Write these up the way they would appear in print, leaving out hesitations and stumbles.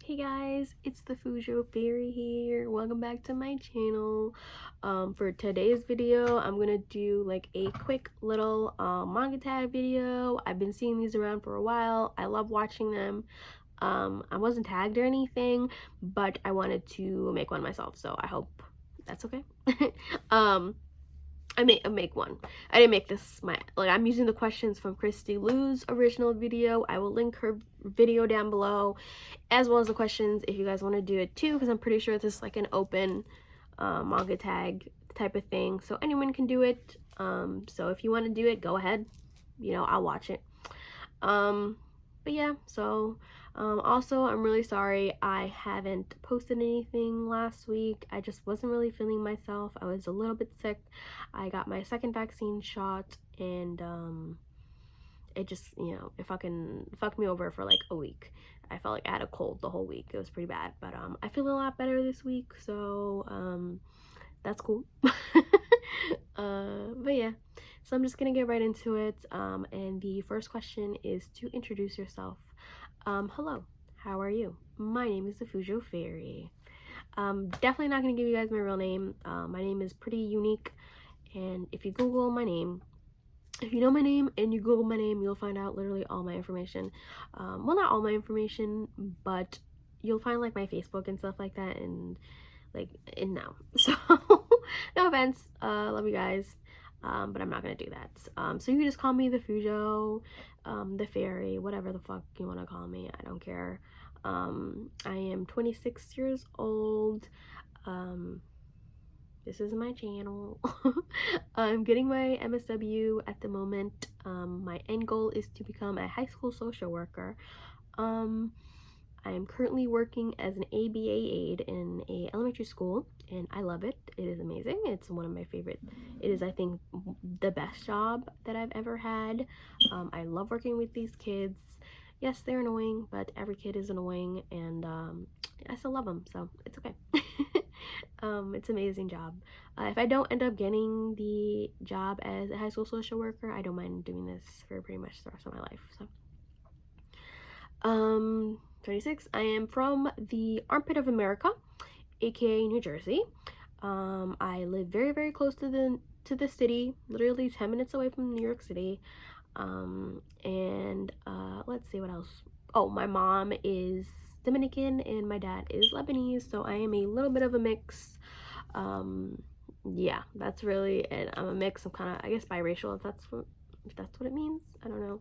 Hey guys, it's the Fujo Fairy here. Welcome back to my channel. For today's video, I'm gonna do like a quick little manga tag video. I've been seeing these around for a while. I love watching them. I wasn't tagged or anything, but I wanted to make one myself, so I hope that's okay. I make one. I didn't make this I'm using the questions from Christy Lou's original video. I will link her video down below, as well as the questions if you guys want to do it too, because I'm pretty sure this is like an open manga tag type of thing, so anyone can do it. So if you want to do it, go ahead. I'll watch it. But yeah, so also I'm really sorry I haven't posted anything last week. I just wasn't really feeling myself. I was a little bit sick. I got my second vaccine shot, and it just, it fucked me over for like a week. I felt like I had a cold the whole week. It was pretty bad, but I feel a lot better this week, so that's cool. But yeah, so I'm just gonna get right into it. And the first question is to introduce yourself. Hello, how are you? My name is the Fujo Fairy. Definitely not gonna give you guys my real name. My name is pretty unique, and if you Google my name, if you know my name and you Google my name, you'll find out literally all my information. Well, not all my information, but you'll find like my Facebook and stuff like that, and now. So no offense, love you guys, but I'm not gonna do that. So you can just call me the Fujo, the Fairy, whatever the fuck you want to call me. I don't care. I am 26 years old. This is my channel. I'm getting my MSW at the moment. My end goal is to become a high school social worker. I am currently working as an ABA aide in a elementary school, and I love it. It is amazing. It's one of my favorite. It is, I think, the best job that I've ever had. I love working with these kids. Yes, they're annoying, but every kid is annoying, and I still love them, so it's okay. It's an amazing job. If I don't end up getting the job as a high school social worker, I don't mind doing this for pretty much the rest of my life. So 26. I am from the armpit of America, aka New Jersey. I live very, very close to the city, literally 10 minutes away from New York City. And let's see what else. Oh, my mom is Dominican and my dad is Lebanese, so I am a little bit of a mix. Yeah, that's really it. I'm a mix. I'm kind of, I guess, biracial, if that's what it means. I don't know.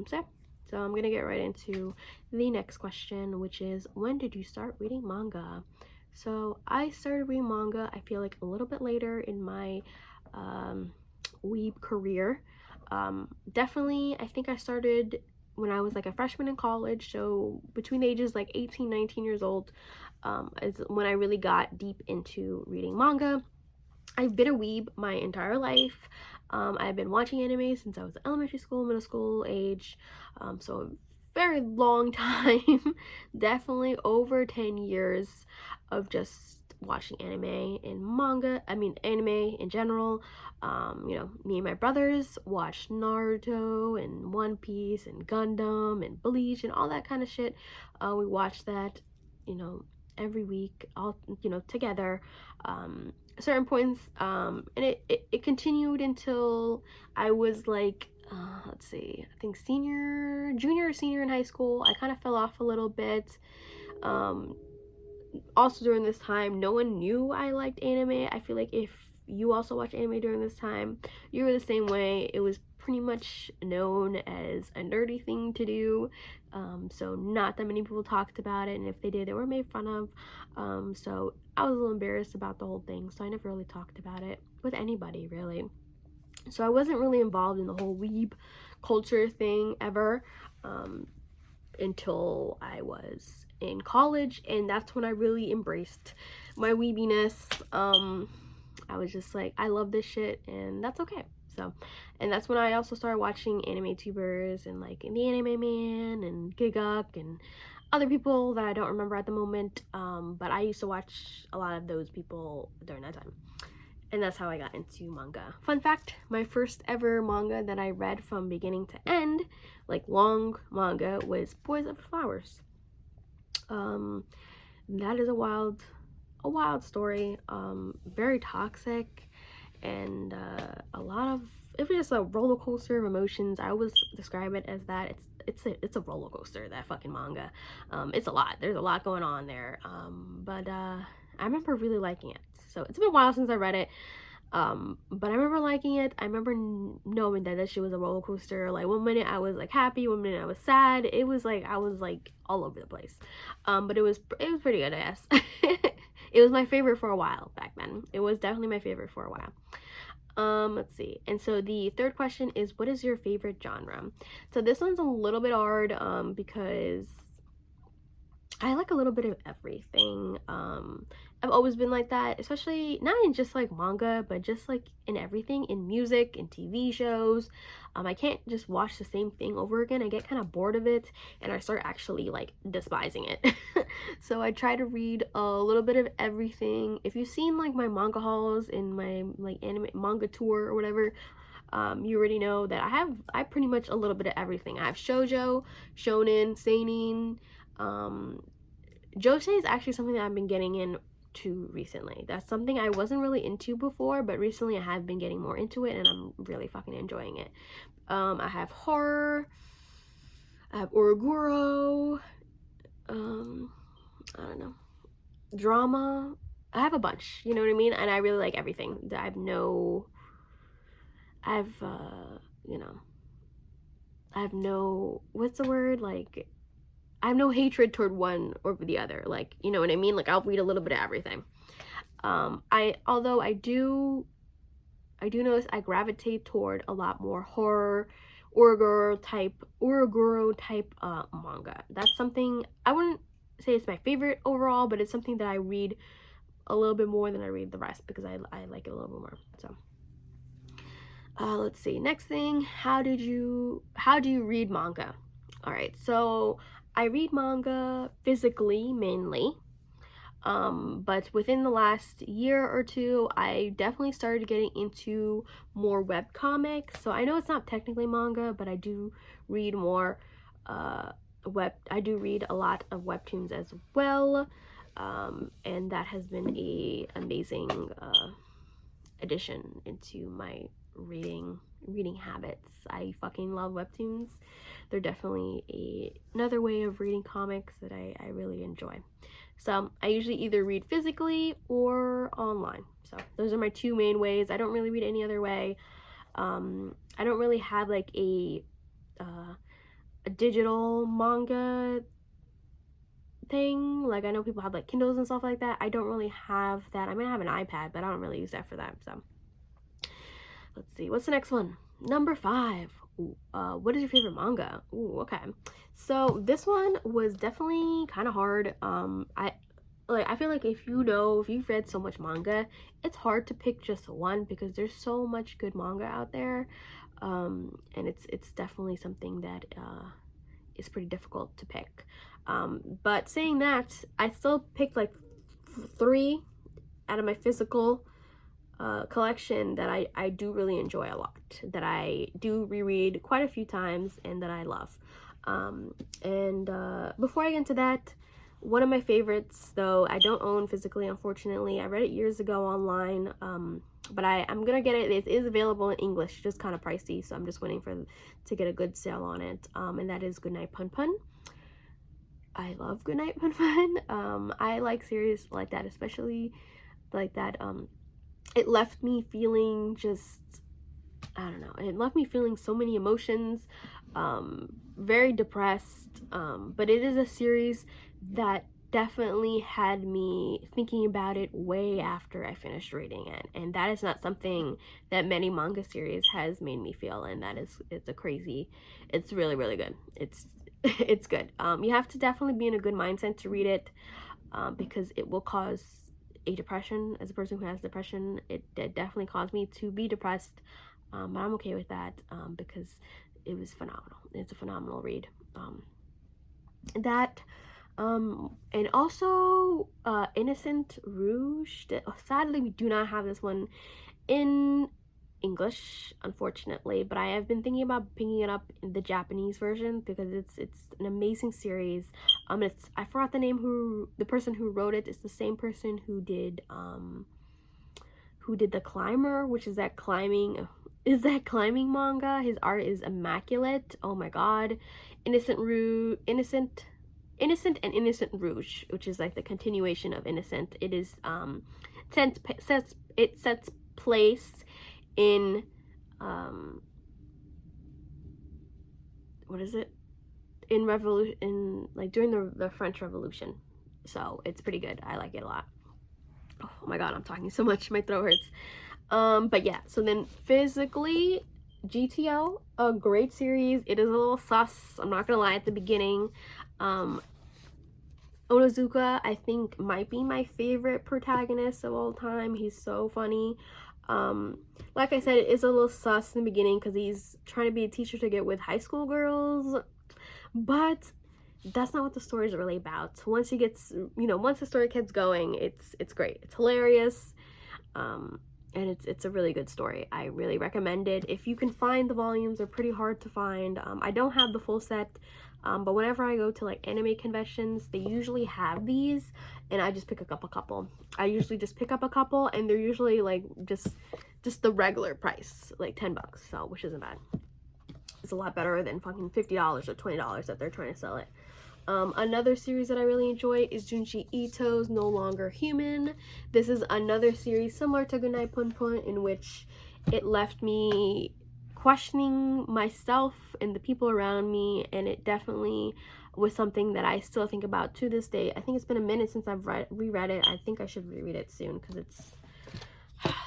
So yeah. So I'm gonna get right into the next question, which is, when did you start reading manga? So I started reading manga, I feel like a little bit later in my weeb career. Definitely, I think I started when I was like a freshman in college, so between the ages like 18, 19 years old is when I really got deep into reading manga. I've been a weeb my entire life. I've been watching anime since I was elementary school, middle school age, so a very long time. Definitely over 10 years of just watching anime and manga. I mean, anime in general. Me and my brothers watched Naruto and One Piece and Gundam and Bleach and all that kind of shit. We watched that, every week, all, together. Certain points, and it continued until I was like, let's see, I think junior or senior in high school. I kind of fell off a little bit. Also during this time, no one knew I liked anime. I feel like if you also watch anime during this time, you were the same way. It was pretty much known as a nerdy thing to do, so not that many people talked about it, and if they did, they were made fun of. So I was a little embarrassed about the whole thing, so I never really talked about it with anybody, really. So I wasn't really involved in the whole weeb culture thing ever, until I was in college, and that's when I really embraced my weebiness. I was just like, I love this shit, and that's okay. So, and that's when I also started watching anime tubers and like the Anime Man and Giguk and other people that I don't remember at the moment, but I used to watch a lot of those people during that time, and that's how I got into manga. Fun fact, my first ever manga that I read from beginning to end, like long manga, was Boys Over Flowers. That is a wild story. Very toxic, and a lot of, it was just a roller coaster of emotions. I always describe it as that. It's a roller coaster, that fucking manga. It's a lot. There's a lot going on there. But I remember really liking it. So it's been a while since I read it. But I remember liking it. I remember knowing that that shit was a roller coaster. Like, one minute I was like happy, one minute I was sad. It was like I was like all over the place. But it was pretty good, I guess. It was my favorite for a while back then. It was definitely my favorite for a while. Let's see. And so the third question is, what is your favorite genre? So this one's a little bit hard because I like a little bit of everything. I've always been like that, especially not in just like manga, but just like in everything, in music, in TV shows. I can't just watch the same thing over again. I get kind of bored of it, and I start actually like despising it. So I try to read a little bit of everything. If you've seen like my manga hauls in my like anime manga tour or whatever, you already know that I pretty much a little bit of everything. I have shoujo, shonen, seinen. Josei is actually something that I've been getting into recently. That's something I wasn't really into before, but recently I have been getting more into it, and I'm really fucking enjoying it. I have horror, I have oroguro, I don't know, drama. I have a bunch, you know what I mean? And I really like everything. You know, I have no, what's the word? Like, I have no hatred toward one over the other. Like, you know what I mean? Like, I'll read a little bit of everything. Although I do notice I gravitate toward a lot more horror, oroguro type manga. That's something I wouldn't say it's my favorite overall, but it's something that I read a little bit more than I read the rest because I like it a little bit more. So let's see. Next thing, how do you read manga? All right, so I read manga physically mainly. But within the last year or two, I definitely started getting into more web comics. So I know it's not technically manga, but I do read more I do read a lot of webtoons as well. And that has been a amazing addition into my reading habits. I fucking love webtoons. They're definitely another way of reading comics that I really enjoy. So I usually either read physically or online. So those are my two main ways. I don't really read any other way. I don't really have like a digital manga thing. Like, I know people have like Kindles and stuff like that. I don't really have that. I mean, I have an iPad, but I don't really use that for that. So let's see, what's the next one? Number 5. Ooh, what is your favorite manga? Ooh, okay. So this one was definitely kind of hard. I feel like if you've read so much manga, it's hard to pick just one because there's so much good manga out there. And it's definitely something that is pretty difficult to pick. But saying that, I still picked like 3 out of my physical collection that I do really enjoy a lot, that I do reread quite a few times, and that I love. And before I get into that, one of my favorites, though I don't own physically, unfortunately, I read it years ago online, but I'm gonna get it. It is available in English, just kind of pricey, so I'm just waiting to get a good sale on it. And that is Goodnight Pun Pun. I love Goodnight Pun Pun. I like series like that, especially like that. It left me feeling just, I don't know, it left me feeling so many emotions, very depressed, but it is a series that definitely had me thinking about it way after I finished reading it, and that is not something that many manga series has made me feel, and it's really, really good. It's good. You have to definitely be in a good mindset to read it, because it will cause a depression. As a person who has depression, it definitely caused me to be depressed, but I'm okay with that, because it was phenomenal. It's a phenomenal read. And also Innocent Rouge. Sadly, we do not have this one in English, unfortunately, but I have been thinking about picking it up in the Japanese version because it's an amazing series. It's, I forgot the name, who the person who wrote it. It's the same person who did The Climber, which is that climbing manga. His art is immaculate. Oh my god. Innocent and Innocent Rouge, which is like the continuation of Innocent. It is sets place in what is it, in like during the French Revolution. So it's pretty good. I like it a lot. Oh my god, I'm talking so much, my throat hurts. But yeah, so then physically, GTO, a great series. It is a little sus, I'm not gonna lie, at the beginning. Onizuka, I think, might be my favorite protagonist of all time. He's so funny. Like I said, it is a little sus in the beginning because he's trying to be a teacher to get with high school girls, but that's not what the story is really about. Once he gets, once the story gets going, it's great. It's hilarious, and it's a really good story. I really recommend it. If you can find the volumes, they're pretty hard to find. I don't have the full set, but whenever I go to like anime conventions, they usually have these, and I just pick up a couple. I usually just pick up a couple, and they're usually like just the regular price, like $10, so which isn't bad. It's a lot better than fucking $50 or $20 that they're trying to sell it. Another series that I really enjoy is Junji Ito's No Longer Human. This is another series similar to Goodnight Pun Pun, in which it left me questioning myself and the people around me, and it definitely was something that I still think about to this day. I think it's been a minute since I've reread it. I think I should reread it soon because it's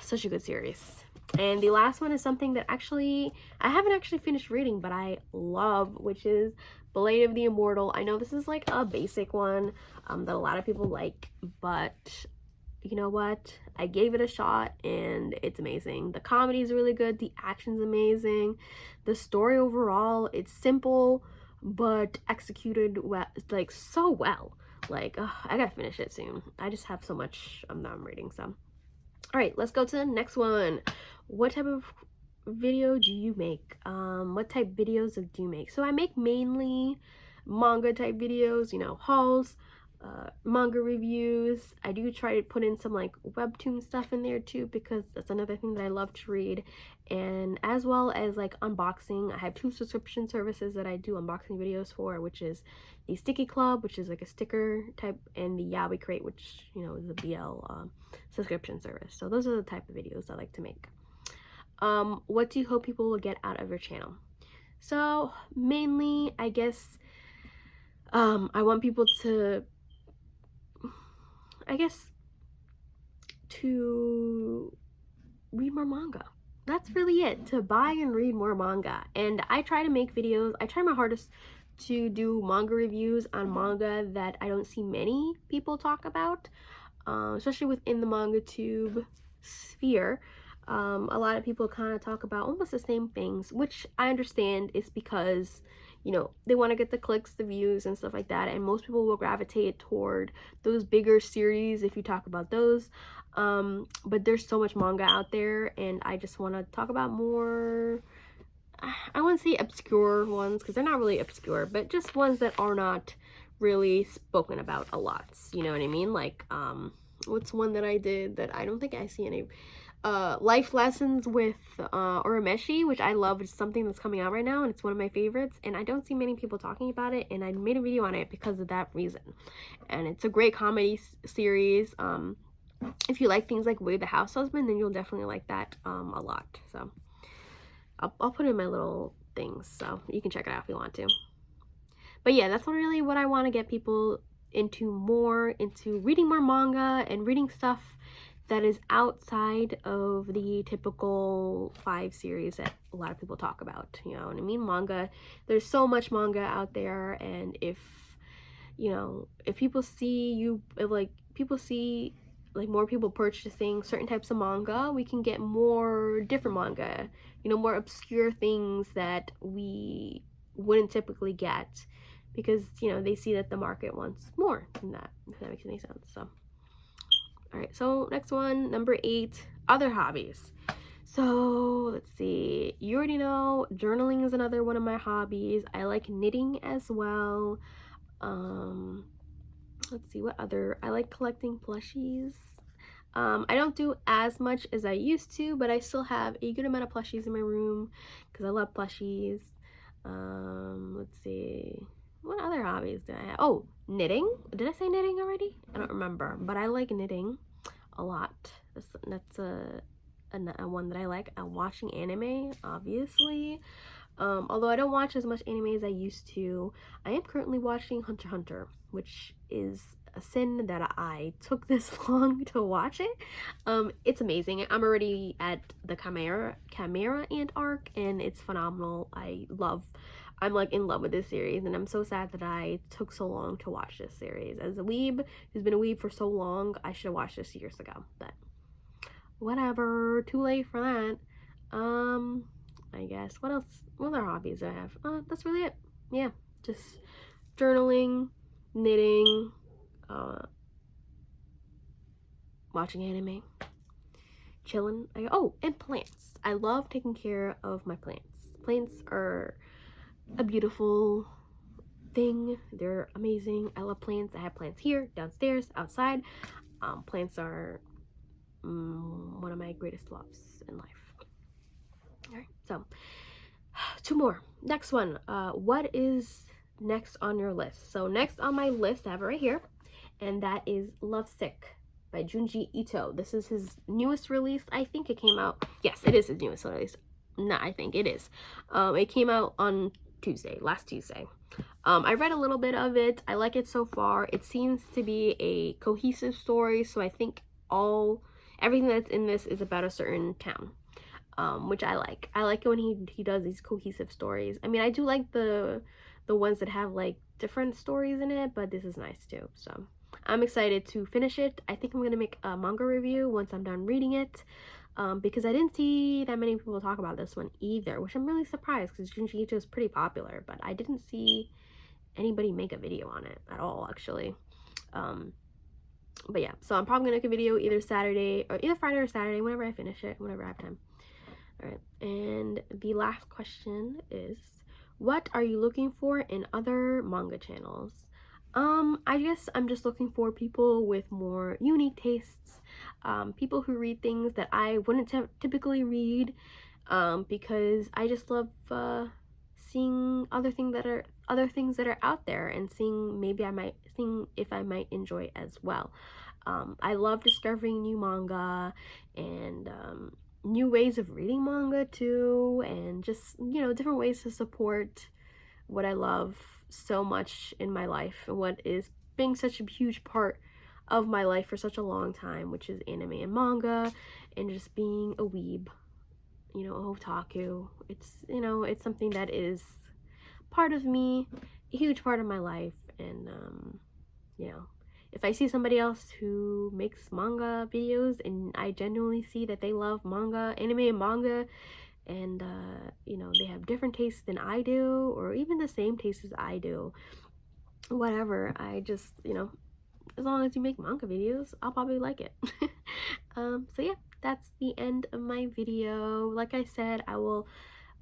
such a good series. And the last one is something that actually I haven't actually finished reading, but I love, which is Blade of the Immortal. I know this is like a basic one that a lot of people like, but you know what? I gave it a shot and it's amazing. The comedy is really good. The action's amazing. The story overall, it's simple but executed well, like so well. Like, I gotta finish it soon. I just have so much that I'm reading. So, all right, let's go to the next one. What type of video do you make? What type videos do you make? So I make mainly manga type videos, hauls, manga reviews. I do try to put in some like webtoon stuff in there too, because that's another thing that I love to read, and as well as like unboxing. I have 2 subscription services that I do unboxing videos for, which is the Sticky Club, which is like a sticker type, and the Yaoi Crate, which is a BL subscription service. So those are the type of videos I like to make. What do you hope people will get out of your channel? So mainly, I guess, I want people to, to read more manga. That's really it, to buy and read more manga. And I try to make videos, I try my hardest to do manga reviews on manga that I don't see many people talk about, especially within the MangaTube sphere. A lot of people kind of talk about almost the same things, which I understand is because, they want to get the clicks, the views, and stuff like that, and most people will gravitate toward those bigger series if you talk about those. But there's so much manga out there, and I just want to talk about more, I wouldn't say obscure ones, because they're not really obscure, but just ones that are not really spoken about a lot, you know what I mean? Like, what's one that I did that I don't think I see any, Life Lessons with Urameshi, which I love. It's something that's coming out right now, and it's one of my favorites, and I don't see many people talking about it, and I made a video on it because of that reason. And it's a great comedy series. If you like things like Way the House Husband, then you'll definitely like that a lot. So I'll put in my little things, so you can check it out if you want to. But yeah, that's really what I want to get people into reading more manga and reading stuff that is outside of the typical 5 series that a lot of people talk about. You know what I mean? Manga, there's so much manga out there, and if people see more people purchasing certain types of manga, we can get more different manga, more obscure things that we wouldn't typically get, because they see that the market wants more than that, if that makes any sense. So all right, so next one, number 8, other hobbies. So let's see. You already know journaling is another one of my hobbies. I like knitting as well. Let's see what other. I like collecting plushies. I don't do as much as I used to, but I still have a good amount of plushies in my room because I love plushies. Let's see. What other hobbies do I have? Oh, knitting. Did I say knitting already? I don't remember, but I like knitting a lot. That's a one that I like. I'm watching anime, obviously. Although I don't watch as much anime as I used to, I am currently watching Hunter x Hunter, which is a sin that I took this long to watch it. It's amazing. I'm already at the Chimera Ant arc, and it's phenomenal. I'm like in love with this series, and I'm so sad that I took so long to watch this series. As a weeb who's been a weeb for so long, I should have watched this years ago, but whatever, too late for that. I guess what else, what other hobbies do I have? That's really it. Yeah, just journaling, knitting, watching anime, chilling. Oh, and plants. I love taking care of my plants. Plants are a beautiful thing. They're amazing. I love plants. I have plants here, downstairs, outside. Plants are one of my greatest loves in life. All right, so 2 more. Next one. What is next on your list? So next on my list, I have it right here, and that is Lovesick by Junji Ito. This is his newest release. I think it came out. Yes, it is his newest release. No, I think it is. It came out on last Tuesday. I read a little bit of it. I like it so far. It seems to be a cohesive story, so I think everything that's in this is about a certain town. Which I like. I like it when he does these cohesive stories. I mean, I do like the ones that have like different stories in it, but this is nice too. So I'm excited to finish it. I think I'm gonna make a manga review once I'm done reading it, because I didn't see that many people talk about this one either, which I'm really surprised because Junji Ito is pretty popular, but I didn't see anybody make a video on it at all, actually. But yeah, so I'm probably gonna make a video either Friday or Saturday, whenever I finish it, whenever I have time. All right, and the last question is, what are you looking for in other manga channels? I guess I'm just looking for people with more unique tastes, people who read things that I wouldn't typically read, because I just love seeing other things that are out there, and seeing if I might enjoy it as well. I love discovering new manga and new ways of reading manga too, and just, you know, different ways to support what I love so much in my life, and what is being such a huge part of my life for such a long time, which is anime and manga, and just being a weeb, you know, a otaku. It's, you know, it's something that is part of me, a huge part of my life. And you know, if I see somebody else who makes manga videos and I genuinely see that they love manga, anime and manga, and you know, they have different tastes than I do, or even the same tastes as I do, whatever, I just, you know, as long as you make manga videos, I'll probably like it. So yeah, that's the end of my video. Like I said, I will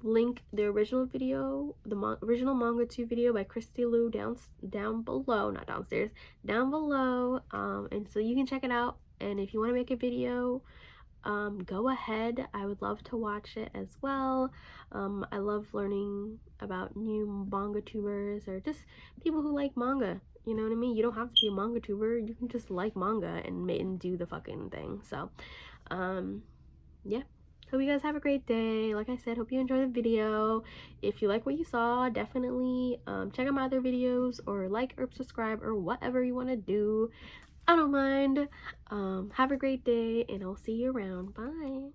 link the original video, the original manga 2 video by Christy Liu down below, not downstairs, down below, and so you can check it out. And if you want to make a video, go ahead. I would love to watch it as well. I love learning about new manga tubers, or just people who like manga, you know what I mean? You don't have to be a manga tuber, you can just like manga and do the fucking thing. So yeah, hope you guys have a great day. Like I said, hope you enjoyed the video. If you like what you saw, definitely check out my other videos, or like or subscribe, or whatever you want to do. I don't mind. Have a great day, and I'll see you around. Bye.